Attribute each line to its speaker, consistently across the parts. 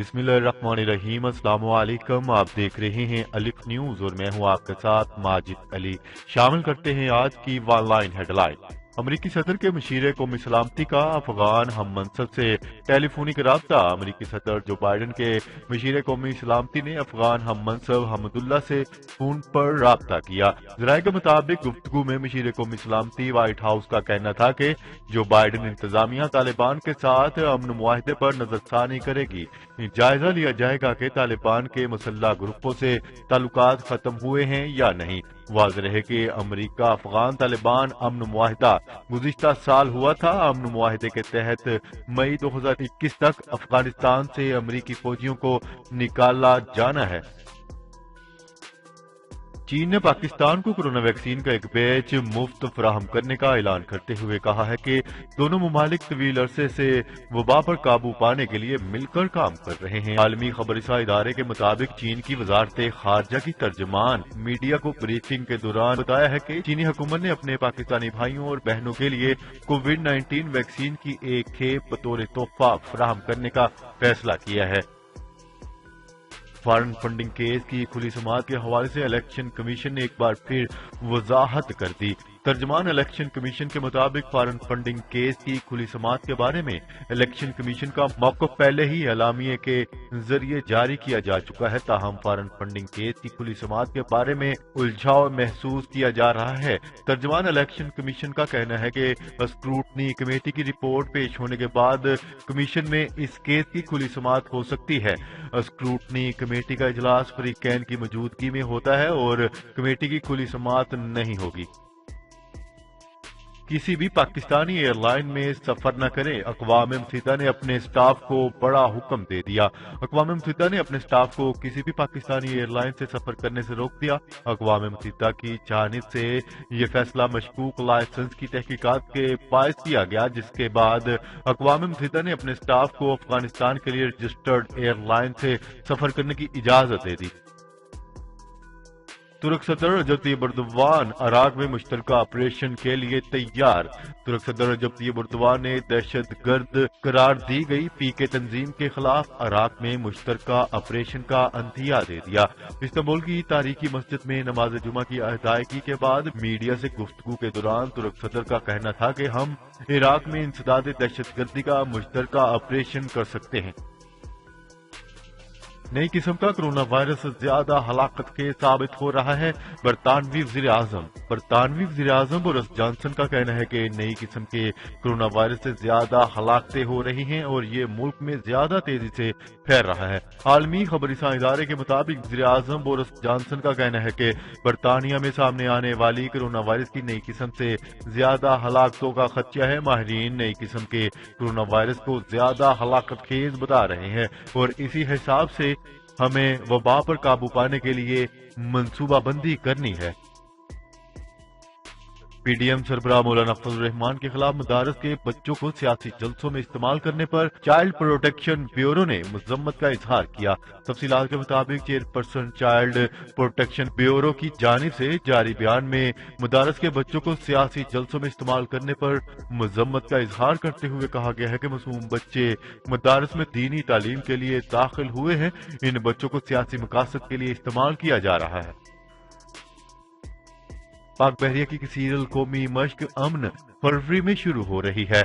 Speaker 1: بسم اللہ الرحمن الرحیم، السلام علیکم۔ آپ دیکھ رہے ہیں الف نیوز اور میں ہوں آپ کے ساتھ ماجد علی۔ شامل کرتے ہیں آج کی ون لائن ہیڈ لائن۔ امریکی صدر کے مشیر قومی سلامتی کا افغان ہم منصب سے ٹیلی فونک رابطہ۔ امریکی صدر جو بائیڈن کے مشیر قومی سلامتی نے افغان ہم منصب حمد اللہ سے فون پر رابطہ کیا۔ ذرائع کے مطابق گفتگو میں مشیر قومی سلامتی وائٹ ہاؤس کا کہنا تھا کہ جو بائیڈن انتظامیہ طالبان کے ساتھ امن معاہدے پر نظر ثانی کرے گی، جائزہ لیا جائے گا کہ طالبان کے مسلح گروپوں سے تعلقات ختم ہوئے ہیں یا نہیں۔ واضح رہے کہ امریکہ افغان طالبان امن معاہدہ گزشتہ سال ہوا تھا۔ امن معاہدے کے تحت مئی 2021 تک افغانستان سے امریکی فوجیوں کو نکالا جانا ہے۔ چین نے پاکستان کو کورونا ویکسین کا ایک بیچ مفت فراہم کرنے کا اعلان کرتے ہوئے کہا ہے کہ دونوں ممالک طویل عرصے سے وبا پر قابو پانے کے لیے مل کر کام کر رہے ہیں۔ عالمی خبر رساں ادارے کے مطابق چین کی وزارت خارجہ کی ترجمان میڈیا کو بریفنگ کے دوران بتایا ہے کہ چینی حکومت نے اپنے پاکستانی بھائیوں اور بہنوں کے لیے کووڈ-19 ویکسین کی ایک کھیپ بطور تحفہ فراہم کرنے کا فیصلہ کیا ہے۔ فارن فنڈنگ کیس کی کھلی سماعت کے حوالے سے الیکشن کمیشن نے ایک بار پھر وضاحت کر دی۔ ترجمان الیکشن کمیشن کے مطابق فارن فنڈنگ کیس کی کھلی سماعت کے بارے میں الیکشن کمیشن کا موقف پہلے ہی اعلامیے کے ذریعے جاری کیا جا چکا ہے، تاہم فارن فنڈنگ کیس کی کھلی سماعت کے بارے میں الجھاؤ محسوس کیا جا رہا ہے۔ ترجمان الیکشن کمیشن کا کہنا ہے کہ اسکروٹنی کمیٹی کی رپورٹ پیش ہونے کے بعد کمیشن میں اس کیس کی کھلی سماعت ہو سکتی ہے۔ اسکروٹنی کمیٹی کا اجلاس فریقین کی موجودگی میں ہوتا ہے اور کمیٹی کی کھلی سماعت نہیں ہوگی۔ کسی بھی پاکستانی ایئر لائن میں سفر نہ کریں، اقوام متحدہ نے اپنے سٹاف کو بڑا حکم دے دیا۔ اقوام متحدہ نے اپنے سٹاف کو کسی بھی پاکستانی ایئر لائن سے سفر کرنے سے روک دیا۔ اقوام متحدہ کی جانب سے یہ فیصلہ مشکوک لائسنس کی تحقیقات کے باعث کیا گیا، جس کے بعد اقوام متحدہ نے اپنے سٹاف کو افغانستان کے لیے رجسٹرڈ ایئر لائن سے سفر کرنے کی اجازت دے دی۔ ترک صدر رجب طیب اردوان عراق میں مشترکہ آپریشن کے لیے تیار۔ ترک صدر رجب طیب اردوان نے دہشت گرد قرار دی گئی PK تنظیم کے خلاف عراق میں مشترکہ آپریشن کا عندیہ دے دیا۔ استنبول کی تاریخی مسجد میں نماز جمعہ کی ادائیگی کے بعد میڈیا سے گفتگو کے دوران ترک صدر کا کہنا تھا کہ ہم عراق میں انسداد دہشت گردی کا مشترکہ آپریشن کر سکتے ہیں۔ نئی قسم کا کرونا وائرس زیادہ ہلاکت خیز ثابت ہو رہا ہے۔ برطانوی وزیر اعظم بورس جانسن کا کہنا ہے کہ نئی قسم کے کرونا وائرس سے زیادہ ہلاکتیں ہو رہی ہیں اور یہ ملک میں زیادہ تیزی سے پھیل رہا ہے۔ عالمی خبر رساں ادارے کے مطابق وزیر اعظم بورس جانسن کا کہنا ہے کہ برطانیہ میں سامنے آنے والی کرونا وائرس کی نئی قسم سے زیادہ ہلاکتوں کا خدشہ ہے۔ ماہرین نئی قسم کے کرونا وائرس کو زیادہ ہلاکت خیز بتا رہے ہیں اور اسی حساب سے ہمیں وبا پر قابو پانے کے لیے منصوبہ بندی کرنی ہے۔ PDM سربراہ مولانا فضل الرحمان کے خلاف مدارس کے بچوں کو سیاسی جلسوں میں استعمال کرنے پر چائلڈ پروٹیکشن بیورو نے مذمت کا اظہار کیا۔ تفصیلات کے مطابق چیئرپرسن چائلڈ پروٹیکشن بیورو کی جانب سے جاری بیان میں مدارس کے بچوں کو سیاسی جلسوں میں استعمال کرنے پر مذمت کا اظہار کرتے ہوئے کہا گیا ہے کہ معصوم بچے مدارس میں دینی تعلیم کے لیے داخل ہوئے ہیں، ان بچوں کو سیاسی مقاصد کے لیے استعمال کیا جا رہا ہے۔ پاک بحریہ کی کثیر القومی مشق امن فروری میں شروع ہو رہی ہے۔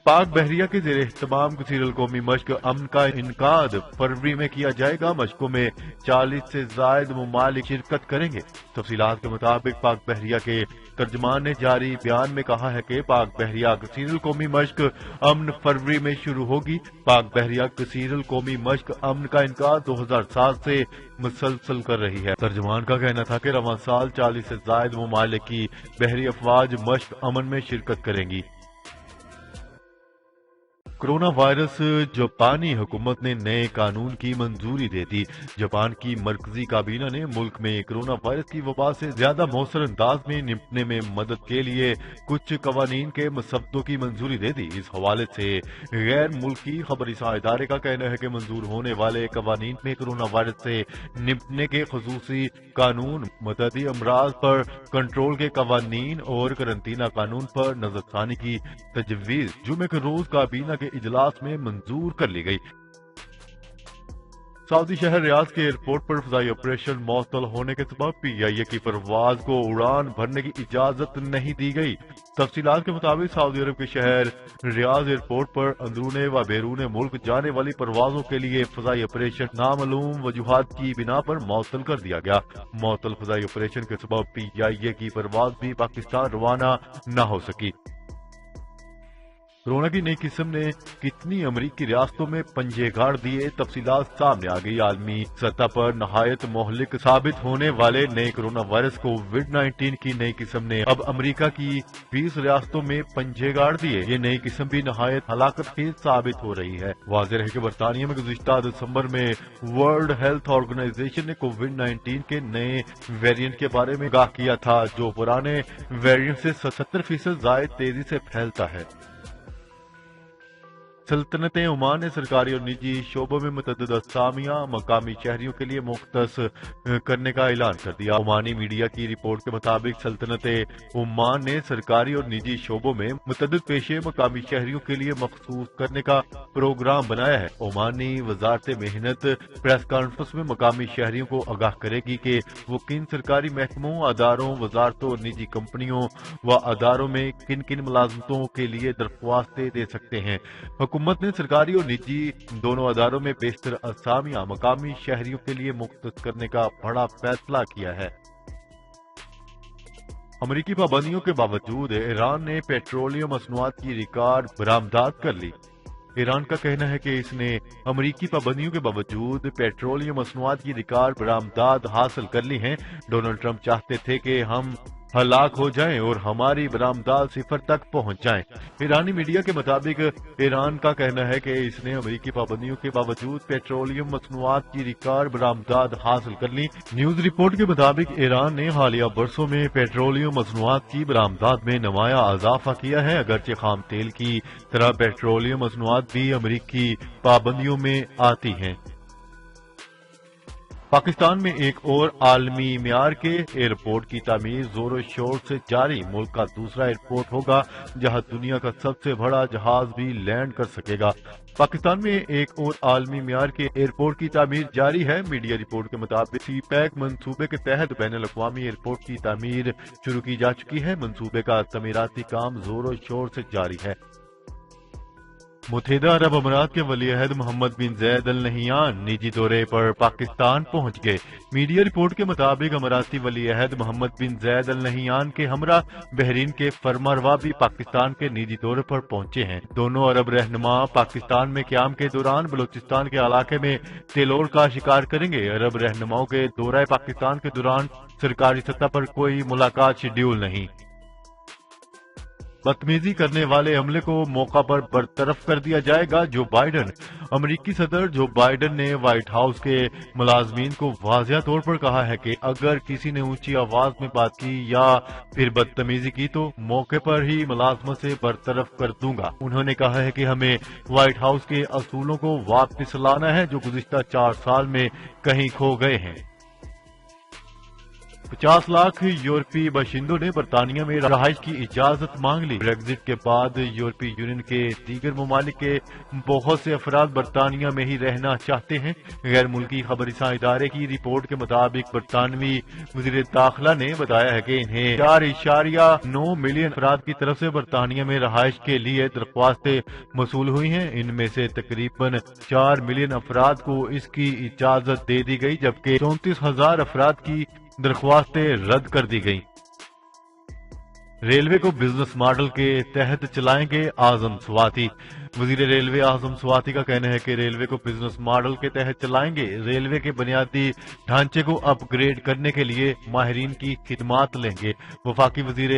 Speaker 1: پاک بحریہ کے زیر اہتمام کثیر القومی مشق امن کا انعقاد فروری میں کیا جائے گا۔ مشقوں میں 40 سے زائد ممالک شرکت کریں گے۔ تفصیلات کے مطابق پاک بحریہ کے ترجمان نے جاری بیان میں کہا ہے کہ پاک بحریہ کثیر القومی مشق امن فروری میں شروع ہوگی۔ پاک بحریہ کثیر القومی مشق امن کا انعقاد 2007 سے مسلسل کر رہی ہے۔ ترجمان کا کہنا تھا کہ رواں سال 40 سے زائد ممالک کی بحری افواج مشق امن میں شرکت کریں گی۔ کرونا وائرس جاپانی حکومت نے نئے قانون کی منظوری دے دی۔ جاپان کی مرکزی کابینہ نے ملک میں کرونا وائرس کی وبا سے زیادہ مؤثر انداز میں نمٹنے میں مدد کے لیے کچھ قوانین کے مسودوں کی منظوری دے دی۔ اس حوالے سے غیر ملکی خبر رساں ادارے کا کہنا ہے کہ منظور ہونے والے قوانین میں کرونا وائرس سے نمٹنے کے خصوصی قانون، متعدی امراض پر کنٹرول کے قوانین اور قرنطینہ قانون پر نظر ثانی کی تجویز جمعے کے روز کابینہ کے اجلاس میں منظور کر لی گئی۔ سعودی شہر ریاض کے ایئرپورٹ پر فضائی آپریشن معطل ہونے کے سبب PIA کی پرواز کو اڑان بھرنے کی اجازت نہیں دی گئی۔ تفصیلات کے مطابق سعودی عرب کے شہر ریاض ایئرپورٹ پر اندرون و بیرون ملک جانے والی پروازوں کے لیے فضائی آپریشن نامعلوم وجوہات کی بنا پر معطل کر دیا گیا۔ معطل فضائی آپریشن کے سبب PIA کی پرواز بھی پاکستان روانہ نہ ہو سکی۔ کورونا کی نئی قسم نے کتنی امریکی ریاستوں میں پنجے گاڑ دیے، تفصیلات سامنے آ گئی۔ عالمی سطح پر نہایت مہلک ثابت ہونے والے نئے کورونا وائرس کووڈ-19 کی نئی قسم نے اب امریکہ کی 20 ریاستوں میں پنجے گاڑ دیے۔ یہ نئی قسم بھی نہایت ہلاکت خیز ثابت ہو رہی ہے۔ واضح ہے کہ برطانیہ میں گزشتہ دسمبر میں ورلڈ ہیلتھ آرگنائزیشن نے کووڈ-19 کے نئے ویرینٹ کے بارے میں آگاہ کیا تھا، جو پرانے ویرینٹ سے 70% زائد تیزی سے پھیلتا ہے۔ سلطنت عمان نے سرکاری اور نجی شعبوں میں متعدد اسامیاں مقامی شہریوں کے لیے مختص کرنے کا اعلان کر دیا۔ عمانی میڈیا کی رپورٹ کے مطابق سلطنت عمان نے سرکاری اور نجی شعبوں میں متعدد پیشے مقامی شہریوں کے لیے مخصوص کرنے کا پروگرام بنایا ہے۔ عمانی وزارت محنت پریس کانفرنس میں مقامی شہریوں کو آگاہ کرے گی کہ وہ کن سرکاری محکموں، اداروں، وزارتوں اور نجی کمپنیوں و اداروں میں کن کن ملازمتوں کے لیے درخواستیں دے سکتے ہیں۔ حکومت نے سرکاری اور نجی دونوں اداروں میں بیشتر اسامیاں مقامی شہریوں کے لیے مختص کرنے کا بڑا فیصلہ کیا ہے۔ امریکی پابندیوں کے باوجود ایران نے پیٹرولیم مصنوعات کی ریکارڈ برآمدات کر لی۔ ایران کا کہنا ہے کہ اس نے امریکی پابندیوں کے باوجود پیٹرولیم مصنوعات کی ریکارڈ برآمدات حاصل کر لی ہیں۔ ڈونلڈ ٹرمپ چاہتے تھے کہ ہم ہلاک ہو جائیں اور ہماری برآمدات صفر تک پہنچ جائیں۔ ایرانی میڈیا کے مطابق ایران کا کہنا ہے کہ اس نے امریکی پابندیوں کے باوجود پیٹرولیم مصنوعات کی ریکارڈ برآمدات حاصل کر لی۔ نیوز رپورٹ کے مطابق ایران نے حالیہ برسوں میں پیٹرولیم مصنوعات کی برآمدات میں نمایاں اضافہ کیا ہے، اگرچہ خام تیل کی طرح پیٹرولیم مصنوعات بھی امریکی پابندیوں میں آتی ہیں۔ پاکستان میں ایک اور عالمی معیار کے ایئرپورٹ کی تعمیر زور و شور سے جاری۔ ملک کا دوسرا ایئرپورٹ ہوگا جہاں دنیا کا سب سے بڑا جہاز بھی لینڈ کر سکے گا۔ پاکستان میں ایک اور عالمی معیار کے ایئرپورٹ کی تعمیر جاری ہے۔ میڈیا رپورٹ کے مطابق سی پیک منصوبے کے تحت بین الاقوامی ایئرپورٹ کی تعمیر شروع کی جا چکی ہے۔ منصوبے کا تعمیراتی کام زور و شور سے جاری ہے۔ متحدہ عرب امارات کے ولی عہد محمد بن زید ال نہیان نجی دورے پر پاکستان پہنچ گئے۔ میڈیا رپورٹ کے مطابق اماراتی ولی عہد محمد بن زید ال نہیان کے ہمراہ بحرین کے فرمانروا بھی پاکستان کے نجی دورے پر پہنچے ہیں۔ دونوں عرب رہنما پاکستان میں قیام کے دوران بلوچستان کے علاقے میں تیلور کا شکار کریں گے۔ عرب رہنماؤں کے دورہ پاکستان کے دوران سرکاری سطح پر کوئی ملاقات شیڈول نہیں۔ بدتمیزی کرنے والے عملے کو موقع پر برطرف کر دیا جائے گا۔ جو بائیڈن امریکی صدر جو بائیڈن نے وائٹ ہاؤس کے ملازمین کو واضح طور پر کہا ہے کہ اگر کسی نے اونچی آواز میں بات کی یا پھر بدتمیزی کی تو موقع پر ہی ملازمت سے برطرف کر دوں گا۔ انہوں نے کہا ہے کہ ہمیں وائٹ ہاؤس کے اصولوں کو واپس لانا ہے جو گزشتہ 4 سال میں کہیں کھو گئے ہیں۔ 50 لاکھ یورپی باشندوں نے برطانیہ میں رہائش کی اجازت مانگ لی۔ بریگزٹ کے بعد یورپی یونین کے دیگر ممالک کے بہت سے افراد برطانیہ میں ہی رہنا چاہتے ہیں۔ غیر ملکی خبر رساں ادارے کی رپورٹ کے مطابق برطانوی وزیر داخلہ نے بتایا ہے کہ انہیں 4.9 ملین افراد کی طرف سے برطانیہ میں رہائش کے لیے درخواستیں موصول ہوئی ہیں۔ ان میں سے تقریباً 4 ملین افراد کو اس کی اجازت دے دی گئی جبکہ 34,000 افراد کی درخواستیں رد کر دی گئیں۔ ریلوے کو بزنس ماڈل کے تحت چلائیں گے اعظم سواتی۔ وزیر ریلوے اعظم سواتی کا کہنا ہے کہ ریلوے کو بزنس ماڈل کے تحت چلائیں گے۔ ریلوے کے بنیادی ڈھانچے کو اپ گریڈ کرنے کے لیے ماہرین کی خدمات لیں گے۔ وفاقی وزیر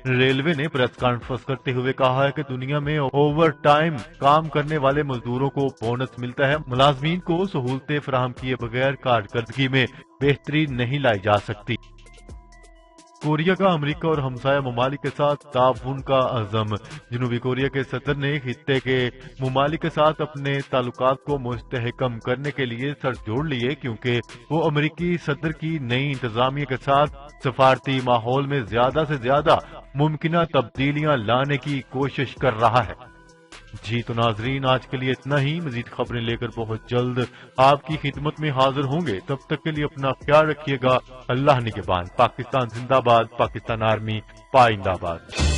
Speaker 1: ریلوے نے پریس کانفرنس کرتے ہوئے کہا ہے کہ دنیا میں اوور ٹائم کام کرنے والے مزدوروں کو بونس ملتا ہے۔ ملازمین کو سہولتیں فراہم کیے بغیر کارکردگی میں بہتری نہیں لائی جا سکتی۔ کوریا کا امریکہ اور ہمسایہ ممالک کے ساتھ تعاون کا عزم۔ جنوبی کوریا کے صدر نے خطے کے ممالک کے ساتھ اپنے تعلقات کو مستحکم کرنے کے لیے سر جوڑ لیے کیونکہ وہ امریکی صدر کی نئی انتظامیہ کے ساتھ سفارتی ماحول میں زیادہ سے زیادہ ممکنہ تبدیلیاں لانے کی کوشش کر رہا ہے۔ جی تو ناظرین، آج کے لیے اتنا ہی. مزید خبریں لے کر بہت جلد آپ کی خدمت میں حاضر ہوں گے. تب تک کے لیے اپنا خیال رکھیے گا. اللہ نگہبان. پاکستان زندہ باد. پاکستان آرمی پائندہ باد.